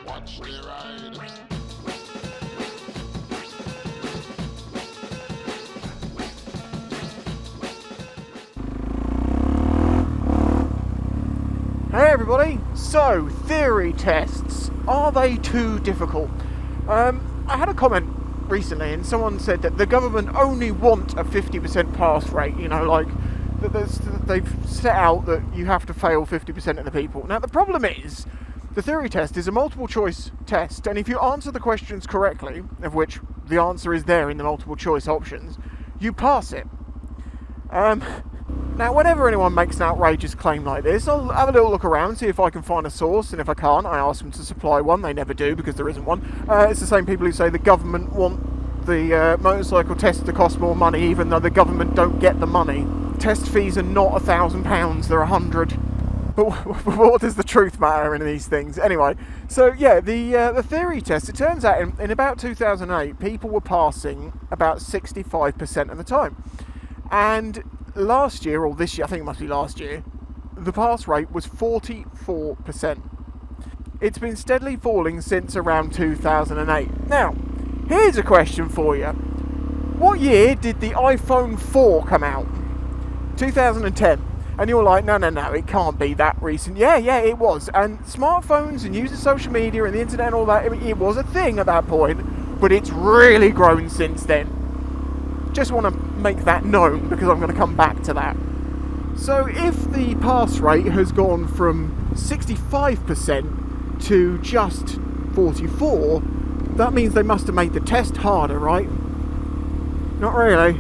Watch the ride. Hey everybody, so theory tests, are they too difficult? I had a comment recently and someone said that the government only want a 50% pass rate, like that they've set out that you have to fail 50% of the people. Now the problem is, the theory test is a multiple choice test, and if you answer the questions correctly, of which the answer is there in the multiple choice options, you pass it. Now, whenever anyone makes an outrageous claim like this, I'll have a little look around, see if I can find a source, and if I can't, I ask them to supply one. They never do, because there isn't one. It's the same people who say the government want the motorcycle test to cost more money, even though the government don't get the money. Test fees are not £1,000, they're 100. But what does the truth matter in these things? Anyway, so yeah, the theory test, it turns out in about 2008, people were passing about 65% of the time. And last year, or this year, I think it must be last year, the pass rate was 44%. It's been steadily falling since around 2008. Now, here's a question for you. What year did the iPhone 4 come out? 2010. And you're like, no, it can't be that recent. Yeah, it was. And smartphones and using social media and the internet and all that, it was a thing at that point, but it's really grown since then. Just want to make that known because I'm going to come back to that. So if the pass rate has gone from 65% to just 44, that means they must have made the test harder, right? Not really.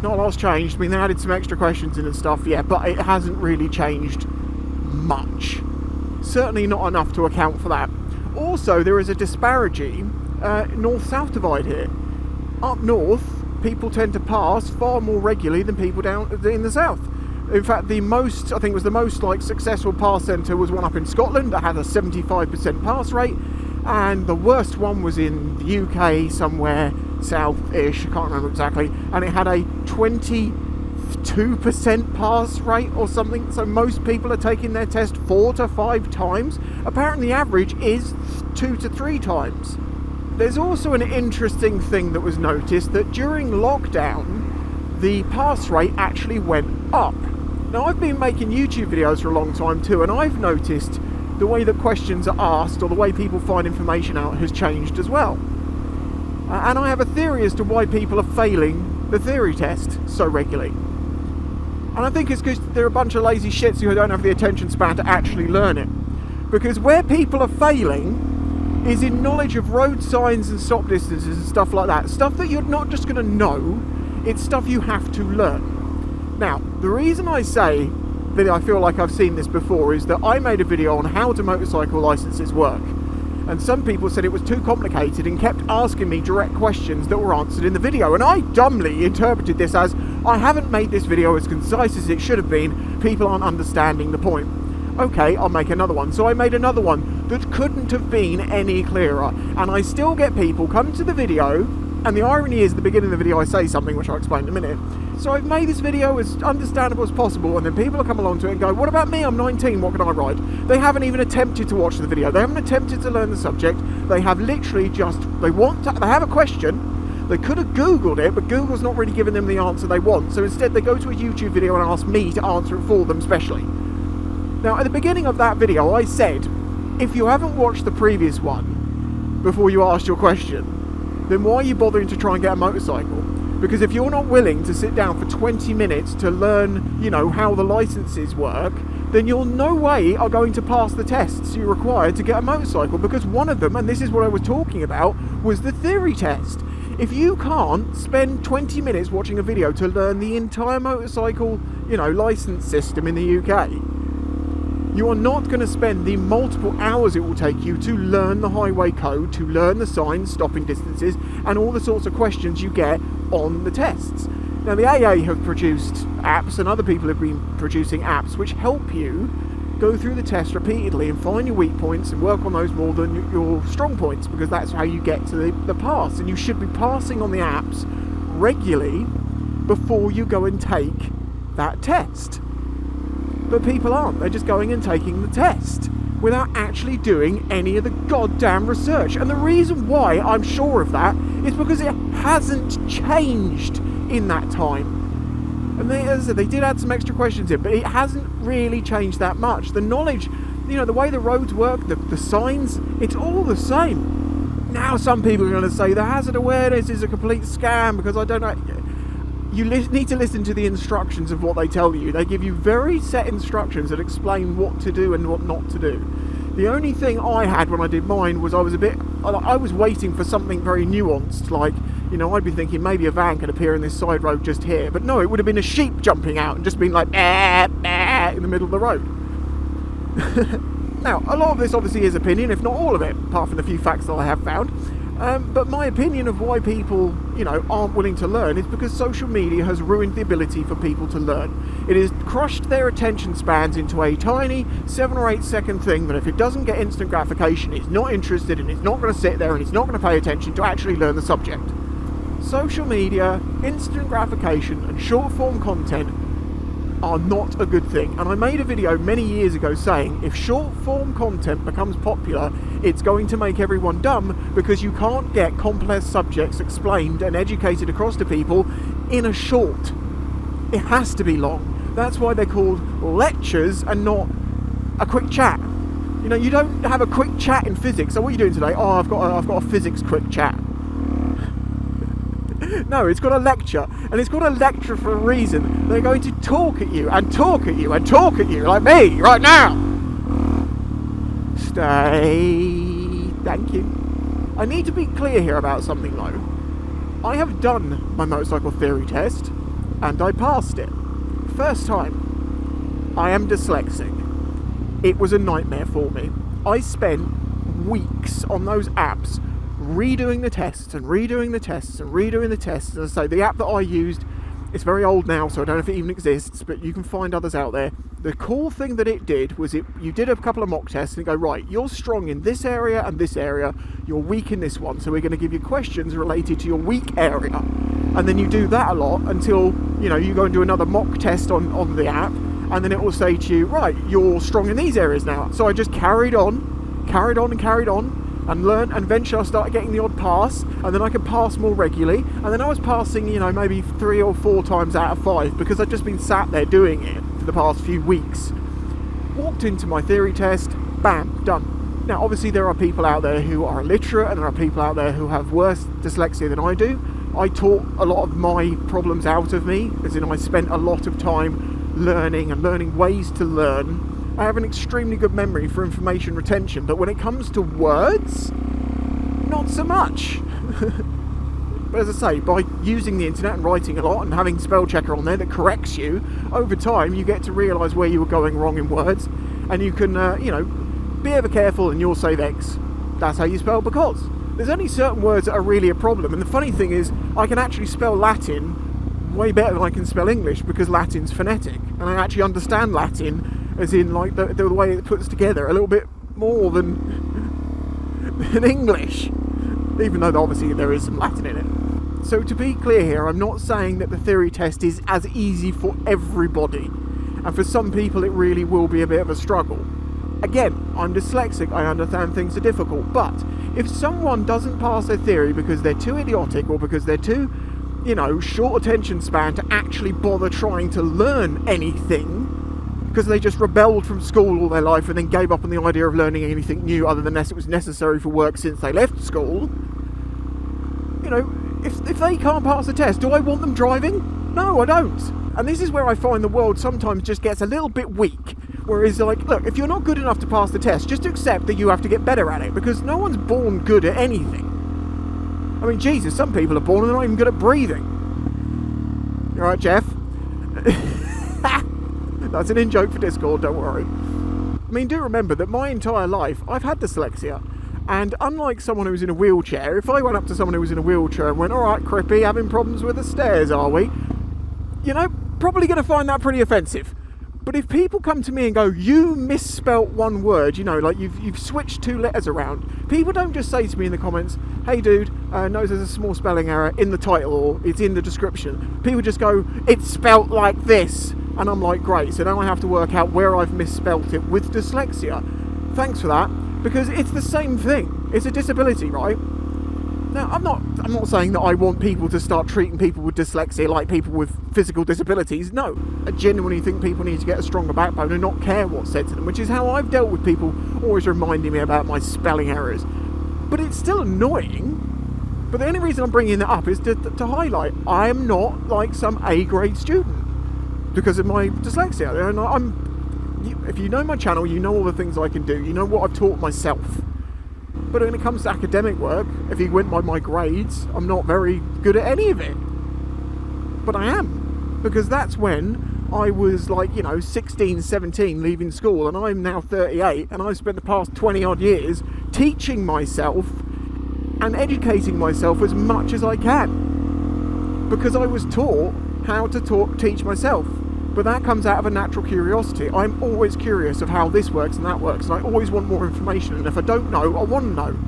Not a lot's changed. I mean, they added some extra questions in and stuff, yeah, but it hasn't really changed much. Certainly not enough to account for that. Also, there is a disparity, north-south divide here. Up north, people tend to pass far more regularly than people down in the south. In fact, the most successful pass centre was one up in Scotland that had a 75% pass rate, and the worst one was in the UK somewhere south-ish, I can't remember exactly, and it had a 22% pass rate or something. So most people are taking their test 4 to 5 times. Apparently the average is 2 to 3 times. There's also an interesting thing that was noticed, that during lockdown the pass rate actually went up. Now, I've been making YouTube videos for a long time too, and I've noticed the way that questions are asked or the way people find information out has changed as well. And I have a theory as to why people are failing the theory test so regularly. And I think it's because they're a bunch of lazy shits who don't have the attention span to actually learn it. Because where people are failing is in knowledge of road signs and stop distances and stuff like that. Stuff that you're not just going to know, it's stuff you have to learn. Now, the reason I say that I feel like I've seen this before is that I made a video on how do motorcycle licenses work. And some people said it was too complicated and kept asking me direct questions that were answered in the video. And I dumbly interpreted this as, I haven't made this video as concise as it should have been, people aren't understanding the point. Okay, I'll make another one. So I made another one that couldn't have been any clearer. And I still get people come to the video, and the irony is at the beginning of the video I say something which I'll explain in a minute. So I've made this video as understandable as possible, and then people will come along to it and go, what about me? I'm 19, what can I ride? They haven't even attempted to watch the video. They haven't attempted to learn the subject. They have literally just, they have a question. They could have Googled it, but Google's not really giving them the answer they want. So instead they go to a YouTube video and ask me to answer it for them specially. Now, at the beginning of that video, I said, if you haven't watched the previous one before you asked your question, then why are you bothering to try and get a motorcycle? Because if you're not willing to sit down for 20 minutes to learn, how the licenses work, then you're no way are going to pass the tests you require to get a motorcycle. Because one of them, and this is what I was talking about, was the theory test. If you can't spend 20 minutes watching a video to learn the entire motorcycle, license system in the UK, you are not going to spend the multiple hours it will take you to learn the highway code, to learn the signs, stopping distances, and all the sorts of questions you get on the tests. Now, the AA have produced apps, and other people have been producing apps which help you go through the test repeatedly and find your weak points and work on those more than your strong points, because that's how you get to the pass. And you should be passing on the apps regularly before you go and take that test. But people aren't. They're just going and taking the test. without actually doing any of the goddamn research. And the reason why I'm sure of that is because it hasn't changed in that time. And as I said, they did add some extra questions in, but it hasn't really changed that much. The knowledge, the way the roads work, the signs, it's all the same. Now some people are going to say the hazard awareness is a complete scam because I don't know. You need to listen to the instructions of what they tell you. They give you very set instructions that explain what to do and what not to do. The only thing I had when I did mine was I was waiting for something very nuanced, like, I'd be thinking maybe a van could appear in this side road just here, but no, it would have been a sheep jumping out and just been like, in the middle of the road. Now, a lot of this obviously is opinion, if not all of it, apart from the few facts that I have found. But my opinion of why people, aren't willing to learn is because social media has ruined the ability for people to learn. It has crushed their attention spans into a tiny 7 or 8 second thing that if it doesn't get instant gratification, it's not interested and it's not going to sit there and it's not going to pay attention to actually learn the subject. Social media, instant gratification and short form content are not a good thing. And I made a video many years ago saying if short form content becomes popular, it's going to make everyone dumb because you can't get complex subjects explained and educated across to people in a short. It has to be long. That's why they're called lectures and not a quick chat. You don't have a quick chat in physics. So what are you doing today? Oh, I've got a physics quick chat. No, it's got a lecture, and it's got a lecture for a reason. They're going to talk at you, and talk at you, and talk at you, like me, right now. Stay. Thank you. I need to be clear here about something, though. I have done my motorcycle theory test, and I passed it. First time. I am dyslexic. It was a nightmare for me. I spent weeks on those apps redoing the tests and redoing the tests and redoing the tests. As I say, the app that I used, it's very old now, so I don't know if it even exists, but you can find others out there. The cool thing that it did was you did a couple of mock tests and you go, right, you're strong in this area and this area, you're weak in this one, so we're going to give you questions related to your weak area. And then you do that a lot until, you go and do another mock test on the app, and then it will say to you, right, you're strong in these areas now. So I just carried on, and learn, and eventually I started getting the odd pass, and then I could pass more regularly, and then I was passing, maybe 3 or 4 times out of 5 because I'd just been sat there doing it for the past few weeks. Walked into my theory test, bam, done. Now obviously there are people out there who are illiterate, and there are people out there who have worse dyslexia than I do. I taught a lot of my problems out of me, as in I spent a lot of time learning ways to learn. I have an extremely good memory for information retention, but when it comes to words, not so much. But as I say, by using the internet and writing a lot and having spell checker on there that corrects you, over time you get to realise where you were going wrong in words, and you can, be ever careful and you'll save X. That's how you spell because. There's only certain words that are really a problem, and the funny thing is, I can actually spell Latin way better than I can spell English because Latin's phonetic, and I actually understand Latin as in like the way it puts together a little bit more than English, even though obviously there is some Latin in it. So to be clear here, I'm not saying that the theory test is as easy for everybody, and for some people it really will be a bit of a struggle. Again, I'm dyslexic, I understand things are difficult, but if someone doesn't pass their theory because they're too idiotic or because they're too, short attention span to actually bother trying to learn anything, because they just rebelled from school all their life and then gave up on the idea of learning anything new other than it was necessary for work since they left school, if they can't pass the test, do I want them driving? No, I don't. And this is where I find the world sometimes just gets a little bit weak. Whereas, look, if you're not good enough to pass the test, just accept that you have to get better at it, because no one's born good at anything. I mean, Jesus, some people are born and they're not even good at breathing. You alright, Jeff? That's an in-joke for Discord, don't worry. I mean, do remember that my entire life, I've had dyslexia. And unlike someone who's in a wheelchair, if I went up to someone who was in a wheelchair and went, alright, Crippy, having problems with the stairs, are we? Probably going to find that pretty offensive. But if people come to me and go, you misspelt one word, you've switched 2 letters around, people don't just say to me in the comments, hey dude, no, there's a small spelling error in the title or it's in the description. People just go, it's spelt like this. And I'm like, great, so now I have to work out where I've misspelt it with dyslexia. Thanks for that, because it's the same thing. It's a disability, right? Now, I'm not saying that I want people to start treating people with dyslexia like people with physical disabilities. No, I genuinely think people need to get a stronger backbone and not care what's said to them, which is how I've dealt with people always reminding me about my spelling errors. But it's still annoying. But the only reason I'm bringing that up is to highlight I am not like some A-grade student because of my dyslexia. And if you know my channel, you know all the things I can do. You know what I've taught myself. But when it comes to academic work, if you went by my grades, I'm not very good at any of it. But I am. Because that's when I was 16, 17 leaving school, and I'm now 38, and I've spent the past 20 odd years teaching myself and educating myself as much as I can. Because I was taught how to teach myself. But that comes out of a natural curiosity. I'm always curious of how this works and that works, and I always want more information, and if I don't know, I want to know.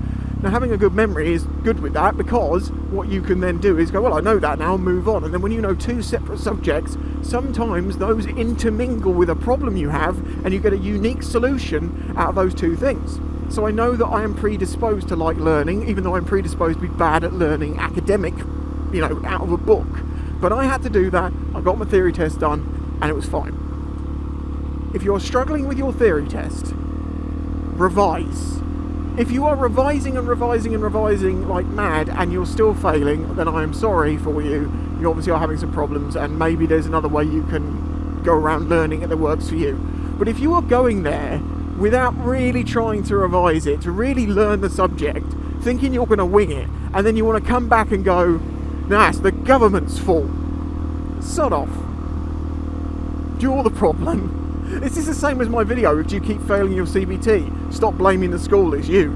Now, having a good memory is good with that, because what you can then do is go, well, I know that now, move on. And then when you know two separate subjects, sometimes those intermingle with a problem you have, and you get a unique solution out of those two things. So I know that I am predisposed to like learning, even though I'm predisposed to be bad at learning academic, out of a book. But I had to do that. I got my theory test done, and it was fine. If you're struggling with your theory test, revise. If you are revising and revising and revising like mad and you're still failing, then I am sorry for you. You obviously are having some problems, and maybe there's another way you can go around learning it that works for you. But if you are going there without really trying to revise it, to really learn the subject, thinking you're going to wing it, and then you want to come back and go, nah, it's the government's fault. Sod off. You're the problem. This is the same as my video. If you keep failing your CBT, stop blaming the school, it's you.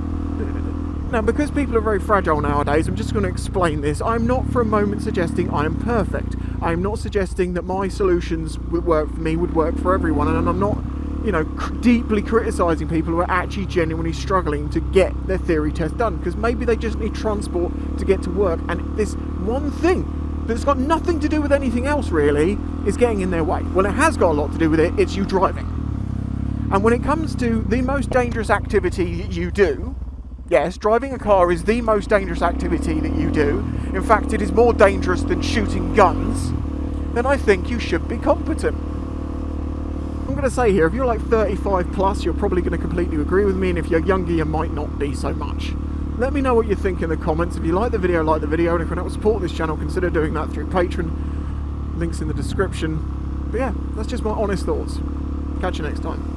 Now, because people are very fragile nowadays, I'm just going to explain this. I'm not for a moment suggesting I am perfect. I'm not suggesting that my solutions would work for me, would work for everyone, and I'm not, deeply criticising people who are actually genuinely struggling to get their theory test done, because maybe they just need transport to get to work, and this one thing that's got nothing to do with anything else really is getting in their way. Well, it has got a lot to do with it. It's you driving. And when it comes to the most dangerous activity that you do, yes, driving a car is the most dangerous activity that you do. In fact, it is more dangerous than shooting guns. Then I think you should be competent. I'm going to say here, if you're like 35 plus, you're probably going to completely agree with me, and if you're younger, you might not be so much. Let me know what you think in the comments. If you like the video, and if you want to support this channel, consider doing that through Patreon. Links in the description. But yeah, that's just my honest thoughts. Catch you next time.